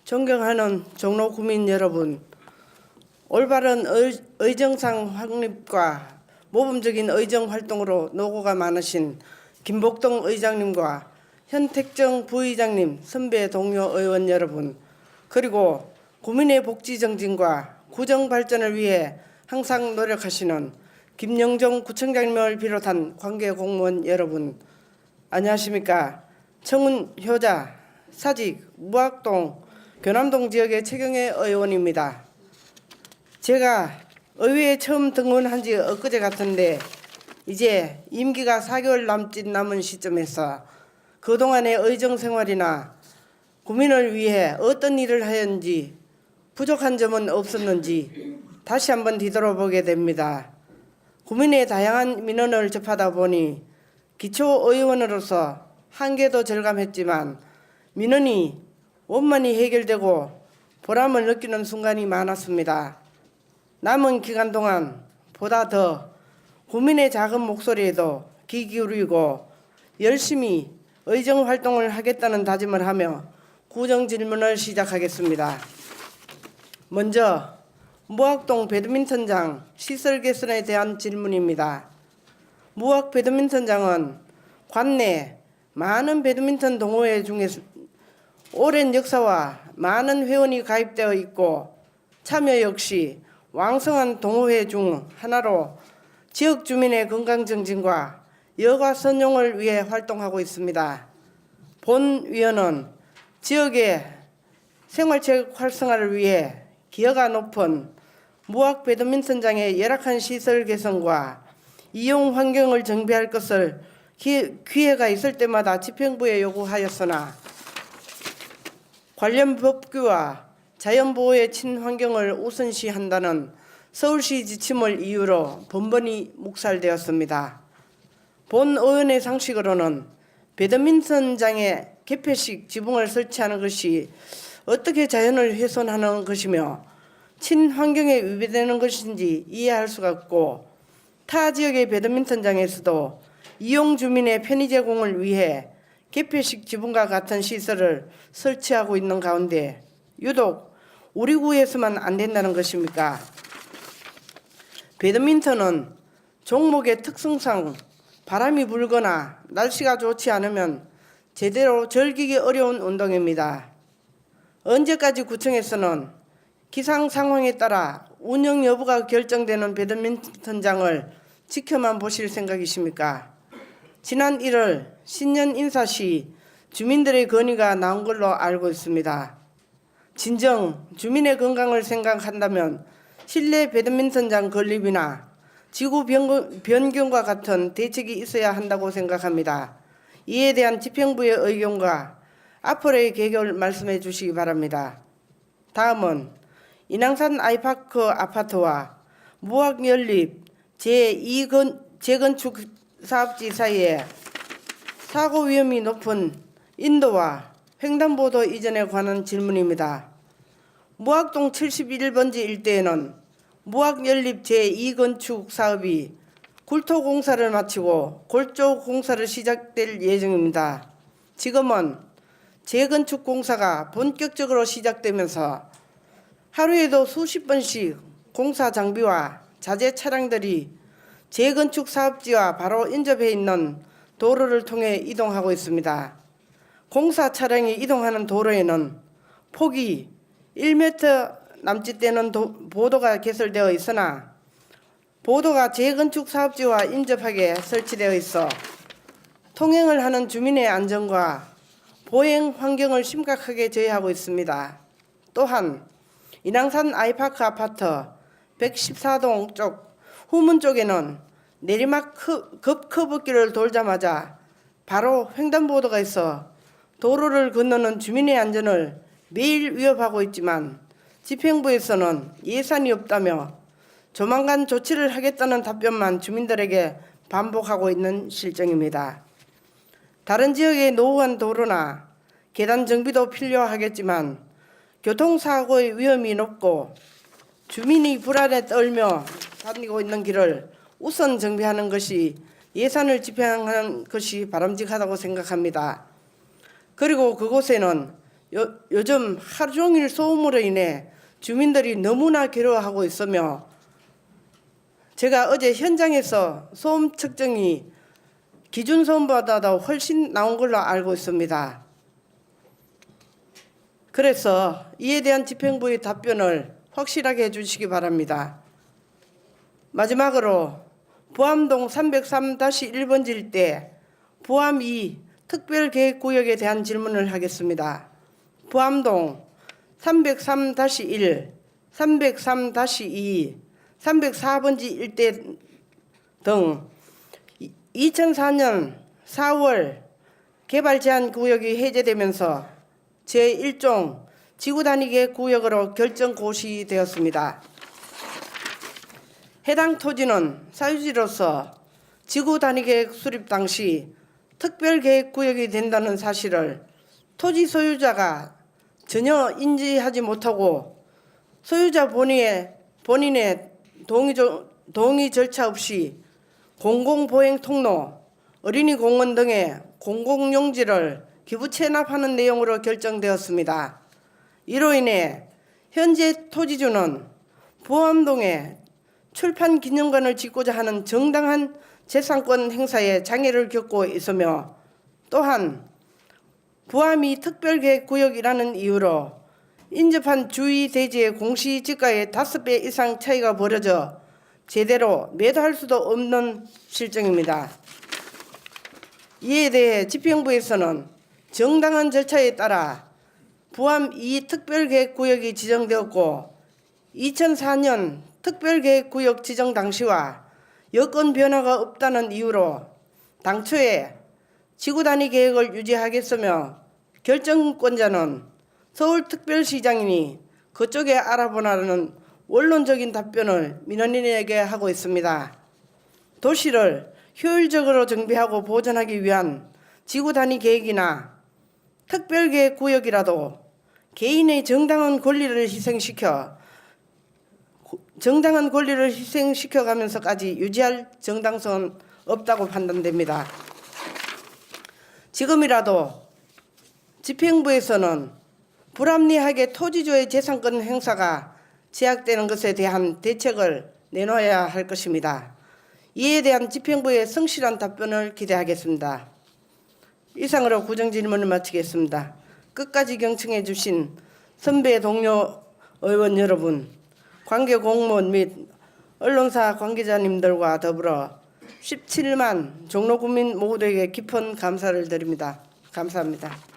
존경하는 종로 구민 여러분, 올바른 의정상 확립과 모범적인 의정 활동으로 노고가 많으신 김복동 의장님과 현택정 부의장님, 선배 동료 의원 여러분, 그리고 구민의 복지 정진과 구정 발전을 위해 항상 노력하시는 김영종 구청장님을 비롯한 관계 공무원 여러분, 안녕하십니까? 청운 효자, 사직, 무학동, 교남동 지역의 최경혜 의원입니다. 제가 의회에 처음 등원한 지 엊그제 같은데 이제 임기가 4개월 남은 시점에서 그동안의 의정 생활이나 구민을 위해 어떤 일을 하였는지 부족한 점은 없었는지 다시 한번 뒤돌아보게 됩니다. 구민의 다양한 민원을 접하다 보니 기초의원으로서 한계도 절감했지만 민원이 원만히 해결되고 보람을 느끼는 순간이 많았습니다. 남은 기간 동안 보다 더 구민의 작은 목소리에도 귀 기울이고 열심히 의정 활동을 하겠다는 다짐을 하며 구정 질문을 시작하겠습니다. 먼저 무학동 배드민턴장 시설 개선에 대한 질문입니다. 무학 배드민턴장은 관내 많은 배드민턴 동호회 중에서 오랜 역사와 많은 회원이 가입되어 있고 참여 역시 왕성한 동호회 중 하나로 지역 주민의 건강 정진과 여가 선용을 위해 활동하고 있습니다. 본 위원은 지역의 생활체육 활성화를 위해 기여가 높은 무학 배드민턴장의 열악한 시설 개선과 이용 환경을 정비할 것을 기회가 있을 때마다 집행부에 요구하였으나 관련 법규와 자연보호의 친환경을 우선시한다는 서울시 지침을 이유로 번번이 묵살되었습니다. 본 의원의 상식으로는 배드민턴장에 개폐식 지붕을 설치하는 것이 어떻게 자연을 훼손하는 것이며 친환경에 위배되는 것인지 이해할 수가 없고 타 지역의 배드민턴장에서도 이용 주민의 편의 제공을 위해 개폐식 지붕과 같은 시설을 설치하고 있는 가운데 유독 우리 구에서만 안 된다는 것입니까? 배드민턴은 종목의 특성상 바람이 불거나 날씨가 좋지 않으면 제대로 즐기기 어려운 운동입니다. 언제까지 구청에서는 기상 상황에 따라 운영 여부가 결정되는 배드민턴장을 지켜만 보실 생각이십니까? 지난 1월 신년 인사 시 주민들의 건의가 나온 걸로 알고 있습니다. 진정 주민의 건강을 생각한다면 실내 배드민턴장 건립이나 지구 변경과 같은 대책이 있어야 한다고 생각합니다. 이에 대한 집행부의 의견과 앞으로의 계획을 말씀해 주시기 바랍니다. 다음은 인왕산 아이파크 아파트와 무학연립 재건축 사업지 사이에 사고 위험이 높은 인도와 횡단보도 이전에 관한 질문입니다. 무학동 71번지 일대에는 무학연립 제2건축 사업이 굴토공사를 마치고 골조공사를 시작될 예정입니다. 지금은 재건축 공사가 본격적으로 시작되면서 하루에도 수십 번씩 공사 장비와 자재 차량들이 재건축 사업지와 바로 인접해 있는 도로를 통해 이동하고 있습니다. 공사 차량이 이동하는 도로에는 폭이 1m 남짓 되는 보도가 개설되어 있으나 보도가 재건축 사업지와 인접하게 설치되어 있어 통행을 하는 주민의 안전과 보행 환경을 심각하게 저해하고 있습니다. 또한 인왕산 아이파크 아파트 114동 쪽 후문 쪽에는 내리막 급커브길을 돌자마자 바로 횡단보도가 있어 도로를 건너는 주민의 안전을 매일 위협하고 있지만 집행부에서는 예산이 없다며 조만간 조치를 하겠다는 답변만 주민들에게 반복하고 있는 실정입니다. 다른 지역의 노후한 도로나 계단 정비도 필요하겠지만 교통사고의 위험이 높고 주민이 불안에 떨며 다니고 있는 길을 우선 정비하는 것이 예산을 집행하는 것이 바람직하다고 생각합니다. 그리고 그곳에는 요즘 하루 종일 소음으로 인해 주민들이 너무나 괴로워하고 있으며 제가 어제 현장에서 소음 측정이 기준 소음보다도 훨씬 나온 걸로 알고 있습니다. 그래서 이에 대한 집행부의 답변을 확실하게 해주시기 바랍니다. 마지막으로 부암동 303-1번지 일대 부암 2 특별계획구역에 대한 질문을 하겠습니다. 부암동 303-1, 303-2, 304번지 일대 등 2004년 4월 개발 제한 구역이 해제되면서 제1종 지구단위계획 구역으로 결정 고시되었습니다. 해당 토지는 사유지로서 지구단위계획 수립 당시 특별계획구역이 된다는 사실을 토지 소유자가 전혀 인지하지 못하고 소유자 본인의 동의 절차 없이 공공보행 통로, 어린이 공원 등의 공공용지를 기부 체납하는 내용으로 결정되었습니다. 이로 인해 현재 토지주는 부암동에 출판 기념관을 짓고자 하는 정당한 재산권 행사에 장애를 겪고 있으며 또한 부암이 특별계획구역이라는 이유로 인접한 주위 대지의 공시지가의 5배 이상 차이가 벌어져 제대로 매도할 수도 없는 실정입니다. 이에 대해 집행부에서는 정당한 절차에 따라 부암 2 특별계획구역이 지정되었고 2004년 특별계획구역 지정 당시와 여건 변화가 없다는 이유로 당초에 지구단위 계획을 유지하겠으며 결정권자는 서울특별시장이니 그쪽에 알아보라는 원론적인 답변을 민원인에게 하고 있습니다. 도시를 효율적으로 정비하고 보존하기 위한 지구단위 계획이나 특별계획구역이라도 개인의 정당한 권리를 희생시켜가면서까지 유지할 정당성은 없다고 판단됩니다. 지금이라도 집행부에서는 불합리하게 토지주의 재산권 행사가 제약되는 것에 대한 대책을 내놓아야 할 것입니다. 이에 대한 집행부의 성실한 답변을 기대하겠습니다. 이상으로 구정질문을 마치겠습니다. 끝까지 경청해 주신 선배 동료 의원 여러분, 관계 공무원 및 언론사 관계자님들과 더불어 17만 종로구민 모두에게 깊은 감사를 드립니다. 감사합니다.